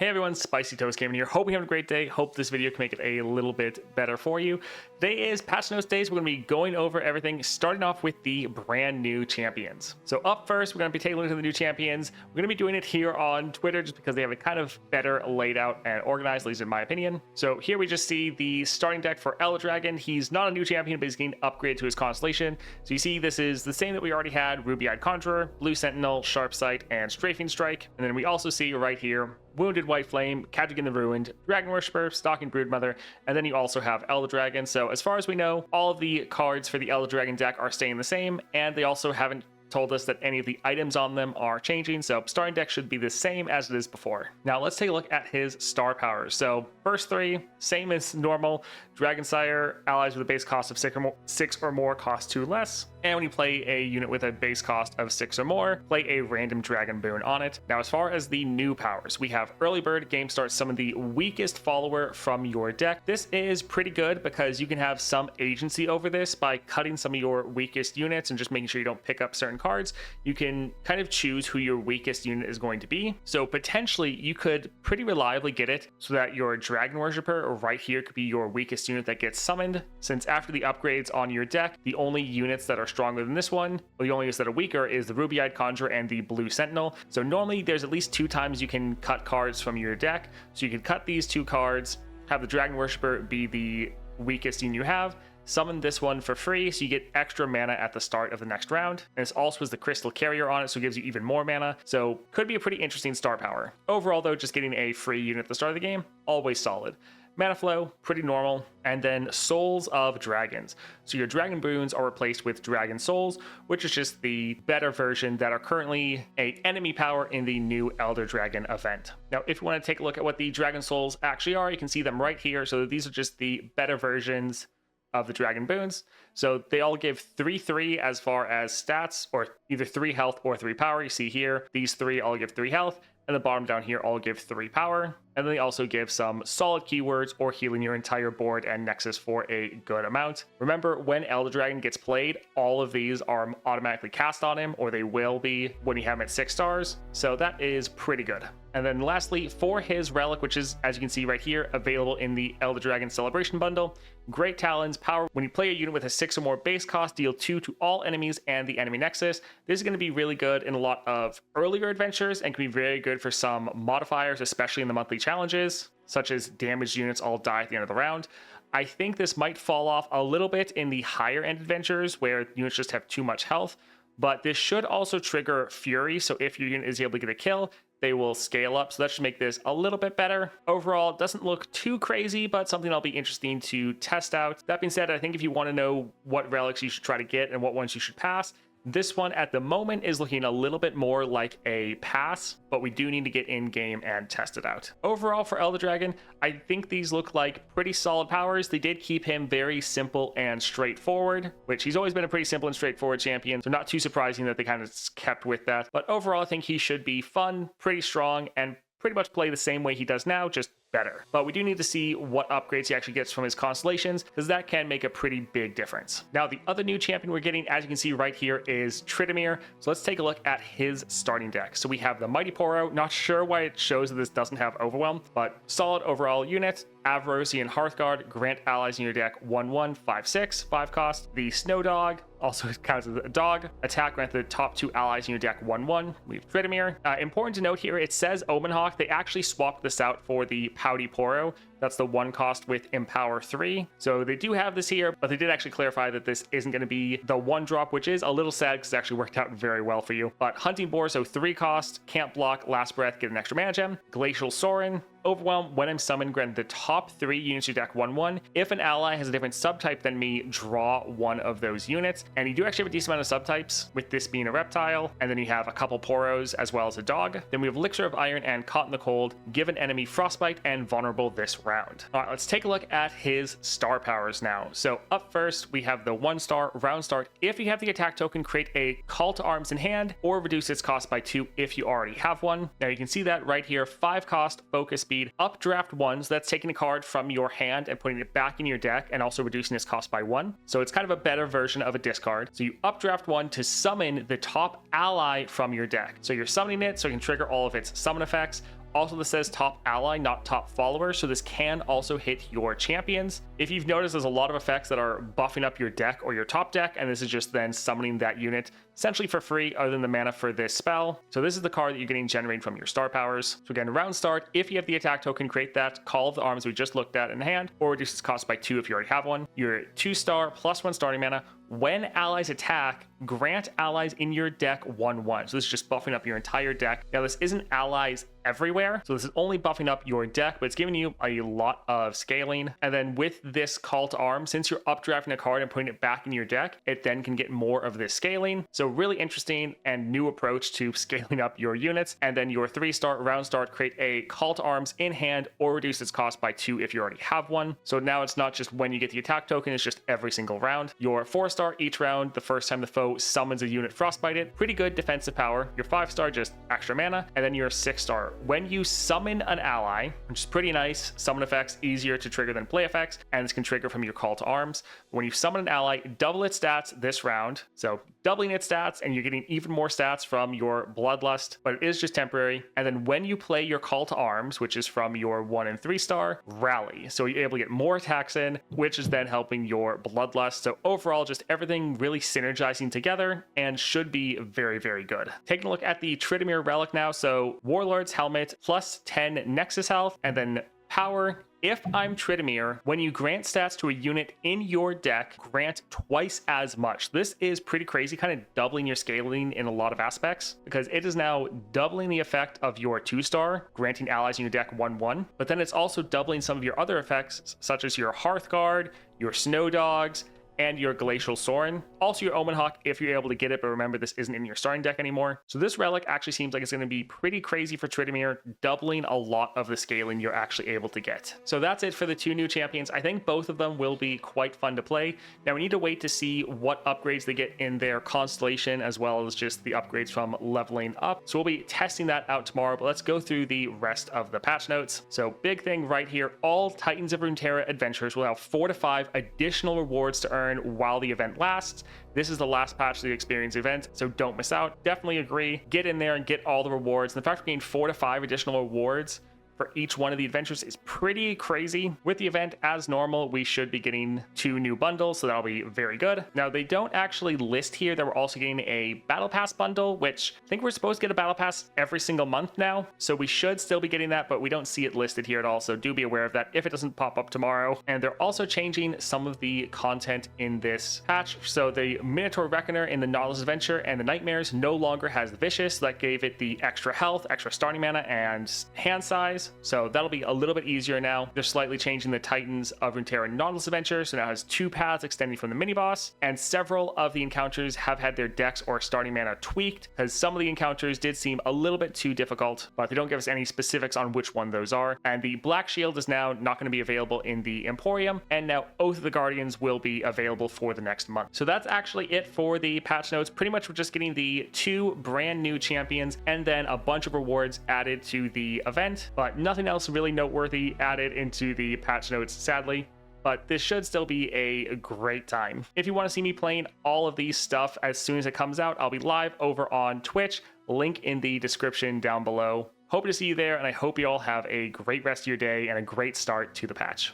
Hey everyone, Spicy Toast Gaming here. Hope you're having a great day. Hope this video can make it a little bit better for you. Today is Patch Notes Day, so we're going to be going over everything, starting off with the brand new champions. So up first, we're going to be taking a look at the new champions. We're going to be doing it here on Twitter just because they have it kind of better laid out and organized, at least in my opinion. So here we just see the starting deck for Elder Dragon. He's not a new champion, but he's getting upgraded to his constellation. So you see this is the same that we already had: Ruby-Eyed Conjurer, Blue Sentinel, Sharp Sight, and Strafing Strike. And then we also see right here Wounded White Flame, Cadrigan the Ruined, Dragon Worshipper, Stalking Broodmother, and then you also have Elder Dragon. So as far as we know, all of the cards for the Elder Dragon deck are staying the same, and they also haven't told us that any of the items on them are changing, so starting deck should be the same as it is before. Now let's take a look at his star powers. So first three, same as normal. Dragon Sire, allies with a base cost of 6 or more cost 2 less. And when you play a unit with a base cost of 6 or more, play a random dragon boon on it. Now as far as the new powers, we have Early Bird, game start, summon the weakest follower from your deck. This is pretty good because you can have some agency over this by cutting some of your weakest units and just making sure you don't pick up certain cards. You can kind of choose who your weakest unit is going to be. So potentially you could pretty reliably get it so that your Dragon Worshipper right here could be your weakest unit that gets summoned, since after the upgrades on your deck, the only units that are stronger than this one, or the only units that are weaker, is the Ruby-Eyed Conjurer and the Blue Sentinel. So normally there's at least 2 times you can cut cards from your deck. So you can cut these 2 cards, have the Dragon Worshipper be the weakest unit you have, summon this one for free, so you get extra mana at the start of the next round. And this also has the Crystal Carrier on it, so it gives you even more mana. So could be a pretty interesting star power. Overall though, just getting a free unit at the start of the game, always solid. Mana flow, pretty normal. And then Souls of Dragons. So your Dragon Boons are replaced with Dragon Souls, which is just the better version that are currently an enemy power in the new Elder Dragon event. Now, if you want to take a look at what the Dragon Souls actually are, you can see them right here. So these are just the better versions of the Dragon Boons. So they all give 3/3 as far as stats, or either 3 health or 3 power. You see here, these 3 all give 3 health, and the bottom down here all give 3 power. And then they also give some solid keywords or healing your entire board and Nexus for a good amount. Remember, when Elder Dragon gets played, all of these are automatically cast on him, or they will be when you have him at 6 stars. So that is pretty good. And then lastly, for his relic, which is, as you can see right here, available in the Elder Dragon Celebration Bundle, Great Talons power. When you play a unit with a 6 or more base cost, deal 2 to all enemies and the enemy Nexus. This is going to be really good in a lot of earlier adventures and can be very good for some modifiers, especially in the monthly challenges, such as damaged units all die at the end of the round. I think this might fall off a little bit in the higher end adventures where units just have too much health, but this should also trigger Fury. So if your unit is able to get a kill, they will scale up. So that should make this a little bit better. Overall, it doesn't look too crazy, but something that'll be interesting to test out. That being said, I think if you want to know what relics you should try to get and what ones you should pass, this one at the moment is looking a little bit more like a pass, but we do need to get in game and test it out. Overall for Elder Dragon, I think these look like pretty solid powers. They did keep him very simple and straightforward, which he's always been a pretty simple and straightforward champion. So not too surprising that they kind of kept with that. But overall, I think he should be fun, pretty strong, and pretty much play the same way he does now, just better. But we do need to see what upgrades he actually gets from his constellations, because that can make a pretty big difference. Now, the other new champion we're getting, as you can see right here, is Tryndamere. So let's take a look at his starting deck. So we have the Mighty Poro. Not sure why it shows that this doesn't have Overwhelm, but solid overall unit. Avarosian Hearthguard, grant allies in your deck 1/1, 5/6, 5 cost. The Snow Dog, also counts as a dog. Attack, grant the top 2 allies in your deck 1/1. We have Tryndamere. Important to note here, it says Omen Hawk. They actually swapped this out for the Pouty Poro. That's the 1 cost with Empower 3. So they do have this here, but they did actually clarify that this isn't going to be the 1 drop, which is a little sad because it actually worked out very well for you. But Hunting Boar, so 3 cost, can't block, last breath, get an extra mana gem. Glacial Sorin, Overwhelm, when I'm summoned, grant the top 3 units of your deck 1/1. If an ally has a different subtype than me, draw 1 of those units. And you do actually have a decent amount of subtypes, with this being a reptile, and then you have a couple Poros as well as a dog. Then we have Elixir of Iron and Caught in the Cold, give an enemy Frostbite and Vulnerable this round. All right, let's take a look at his star powers now. So up first, we have the 1-star round start. If you have the attack token, create a Call to Arms in hand, or reduce its cost by 2 if you already have one. Now you can see that right here, 5 cost, focus speed, updraft 1, so that's taking a card from your hand and putting it back in your deck, and also reducing its cost by 1. So it's kind of a better version of a discard. So you updraft 1 to summon the top ally from your deck. So you're summoning it so you can trigger all of its summon effects. Also, this says top ally, not top follower, so this can also hit your champions. If you've noticed, there's a lot of effects that are buffing up your deck or your top deck, and this is just then summoning that unit essentially for free other than the mana for this spell. So this is the card that you're getting generated from your star powers. So again, round start, if you have the attack token, create that Call of the Arms we just looked at in hand, or reduce its cost by 2 if you already have one. Your 2-star +1 starting mana. When allies attack, grant allies in your deck 1/1. So this is just buffing up your entire deck. Now this isn't allies everywhere, so this is only buffing up your deck, but it's giving you a lot of scaling. And then with this Call to Arms, since you're updrafting a card and putting it back in your deck, it then can get more of this scaling. So really interesting and new approach to scaling up your units. And then your 3-star round start, create a Call to Arms in hand or reduce its cost by 2 if you already have one. So now it's not just when you get the attack token, it's just every single round. Your 4-star each round, the first time the foe summons a unit frostbited, pretty good defensive power. Your 5-star, just extra mana. And then your 6-star, when you summon an ally, which is pretty nice, summon effects easier to trigger than play effects, and this can trigger from your Call to Arms. When you summon an ally, double its stats this round, so doubling its stats, and you're getting even more stats from your Bloodlust, but it is just temporary. And then when you play your Call to Arms, which is from your 1 and 3-star, Rally, so you're able to get more attacks in, which is then helping your Bloodlust. So overall, just everything really synergizing together and should be very, very good. Taking a look at the Tryndamere relic now, so Warlord's Helmet, +10 Nexus health, and then power. If I'm Tryndamere, when you grant stats to a unit in your deck, grant twice as much. This is pretty crazy, kind of doubling your scaling in a lot of aspects, because it is now doubling the effect of your 2-star, granting allies in your deck 1/1, but then it's also doubling some of your other effects, such as your Hearthguard, your Snow Dogs, and your Glacial Sorin. Also your Omen Hawk if you're able to get it, but remember this isn't in your starting deck anymore. So this relic actually seems like it's going to be pretty crazy for Tryndamere, doubling a lot of the scaling you're actually able to get. So that's it for the 2 new champions. I think both of them will be quite fun to play. Now we need to wait to see what upgrades they get in their constellation, as well as just the upgrades from leveling up. So we'll be testing that out tomorrow, but let's go through the rest of the patch notes. So big thing right here, all Titans of Runeterra adventures will have 4 to 5 additional rewards to earn while the event lasts. This is the last patch of the experience event, so don't miss out. Definitely agree. Get in there and get all the rewards. And the fact we're getting 4 to 5 additional rewards for each one of the adventures is pretty crazy. With the event, as normal, we should be getting 2 new bundles, so that'll be very good. Now, they don't actually list here that we're also getting a Battle Pass bundle, which I think we're supposed to get a Battle Pass every single month now, so we should still be getting that, but we don't see it listed here at all, so do be aware of that if it doesn't pop up tomorrow. And they're also changing some of the content in this patch, so the Minotaur Reckoner in the Nautilus Adventure and the Nightmares no longer has the Vicious. That gave it the extra health, extra starting mana, and hand size. So that'll be a little bit easier now. They're slightly changing the Titans of Runeterra Nautilus Adventure, so now it has 2 paths extending from the mini boss, and several of the encounters have had their decks or starting mana tweaked, because some of the encounters did seem a little bit too difficult, but they don't give us any specifics on which one those are. And the Black Shield is now not going to be available in the Emporium, and now Oath of the Guardians will be available for the next month. So that's actually it for the patch notes. Pretty much we're just getting the 2 brand new champions and then a bunch of rewards added to the event, but nothing else really noteworthy added into the patch notes, sadly. But this should still be a great time. If you want to see me playing all of these stuff as soon as it comes out, I'll be live over on Twitch. Link in the description down below. Hope to see you there, and I hope you all have a great rest of your day and a great start to the patch.